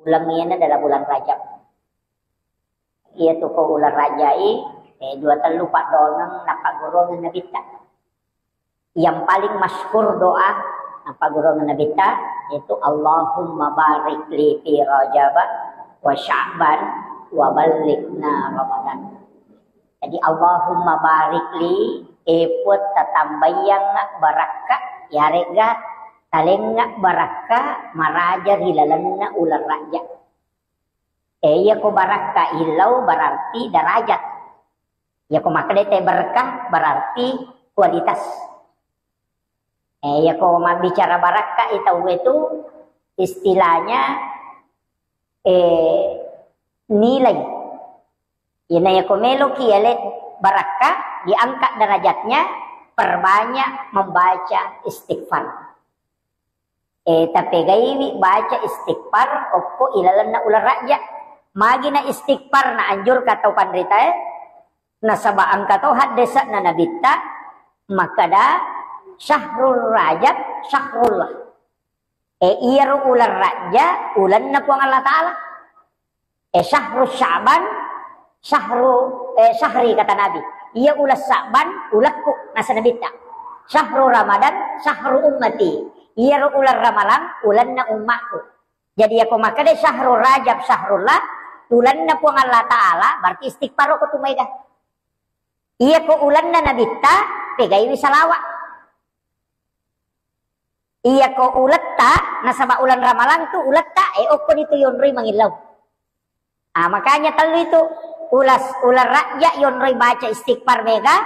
Ulangnya adalah bulan Rajab. Ia tu ko ular rajai, dua telu pak dongang napa golongan nabita. Yang paling masyhur doa napa golongan nabita yaitu Allahumma barik li fi Rajab wa Sya'ban wa ballighna Ramadan. Jadi Allahumma barik li eput tatambayang barakah ya rega talengga barakah maraja hilalanna ular raja. Ya ko barakah ilau berarti derajat. Ya ko makadete berkah berarti kualitas. Ya ko bicara barakah itu istilahnya nilai. Ina ya ko melo kialet barakah diangkat derajatnya perbanyak membaca istighfar. Tapi gaiwi baca istighfar oppo ilalanna ular raja. Magina istighfar na anjur katau pandrita na sabaan katau haddesa na nabita makada syahrul rajab syahrullah. Iyaru ular raja ulan na puang Allah Ta'ala. Syahrul Sya'ban syahri kata Nabi. Iya ulas Sya'ban ulakku nasa nabita. Syahrul Ramadan syahrul ummati. Iyaru ular ramalan ulan na ummatku. Jadi aku makade syahrul rajab syahrullah. Ulan na puang Allah Ta'ala berarti istighfar ko tumaiga. Iya ko ulan na nabita pegay salawat. Iya ko ulatta nasaba ulan ramalan tu ulatta oko nito yonroy mangilaw. Makanya telu itu ular raja yonroy baca istighfar mega,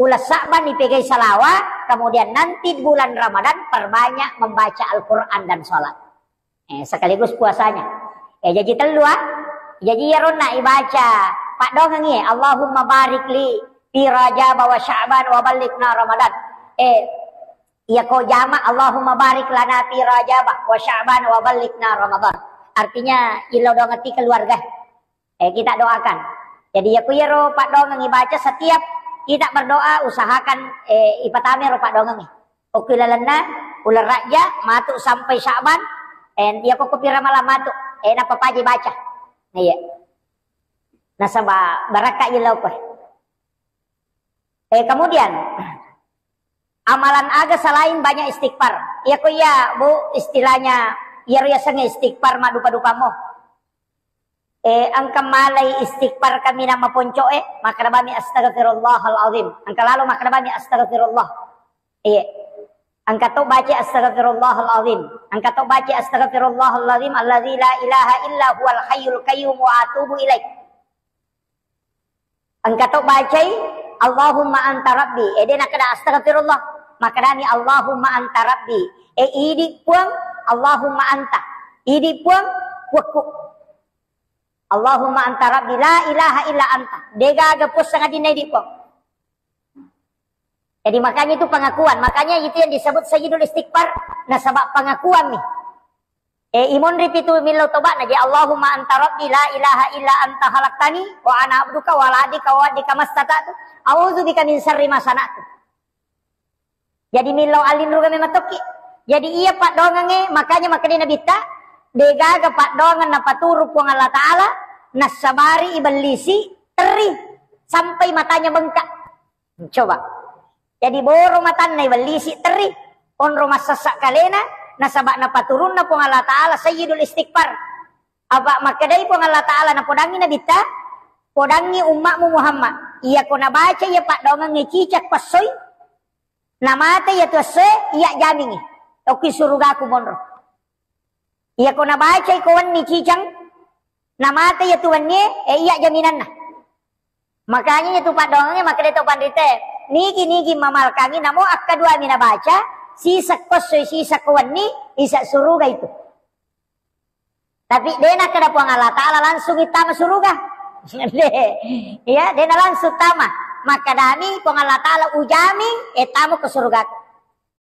ulas Sya'ban dipegay salawat, kemudian nanti bulan Ramadan perbanyak membaca Al-Qur'an dan sholat. Sekaligus puasanya. Jadi telu jadi ya rona ibaca pak dongang ye Allahumma barik li fi Rajab wa Sya'ban wa ballighna Ramadan. Ya ko jama Allahumma barik lana fi Rajab wa Sya'ban wa ballighna Ramadan. Artinya ilau dongati keluarga. Kita doakan. Jadi ya ku ya ro pak dongang ibaca setiap kita berdoa usahakan ipatame ro pak dongang. Oke lalana ular raja matuk sampai Sya'ban ya ko kupira malam matuk napa paji baca. Iya. Nasaba barakah ilau ko. Kemudian amalan aga selain banyak istighfar. Iya ko ya bu istilahnya ya senge istighfar madupa-dupa mo. Angka malay istighfar kami nama poncoe maka nabami astaghfirullahal azim. Angka lalu maka nabami astaghfirullah. Iya. Angka to baca astaghfirullahal azim. Angka to baca astaghfirullahal azim allazi la ilaha illa huwal hayyul qayyum wa atubu ilaih. Angka to baca Allahumma anta rabbi. Dena kada astaghfirullah. Maka dami Allahumma anta rabbi. Idi puang Allahumma anta. Idi puang waku. Allahumma anta rabbi la ilaha illa anta. Dega agapus sangat dinai puang. Jadi makanya itu pengakuan. Makanya itu yang disebut sayyidul istighfar. Nasabak pengakuan nih. Imun ripitu milau tobat naji Allahumma anta rabbi la ilaha illa anta halaktani wa ana abduka wa la adika wa adika mastata'tu a'udzu bika min syarri ma sana'tu. Jadi milau alin ruga mematoki. Jadi iya pak dongange makanya makanya nabita degaga pak dongan na paturu puang Allah Ta'ala nasabari ibalisi teri sampai matanya bengkak. Coba. Jadi boro matan na ibalisi teri on rumah sasak kalena nasabak na paturun na puang Allah Ta'ala sayyidul istighfar. Aba makadai puang Allah Ta'ala na podangi nabita podangi umatmu Muhammad. Iya ko na baca ya pak dongang ngicicak pasoy namate ya tuase iya jamingi. Oki surugaku monro. Iya ko na baca ikawan ni cicang namate ya tuannya iya jaminan na. Makanya itu pak dongangnya makadai to pandite niki mamal kami namo akka dua mina baca sisa kosoy sisa kawan ni isa suruga itu. Tapi dena kada puang Allah Ta'ala langsung itama suruga. Ya dena langsung tama. Maka dami puang Allah Ta'ala ujami etamu ke suruga.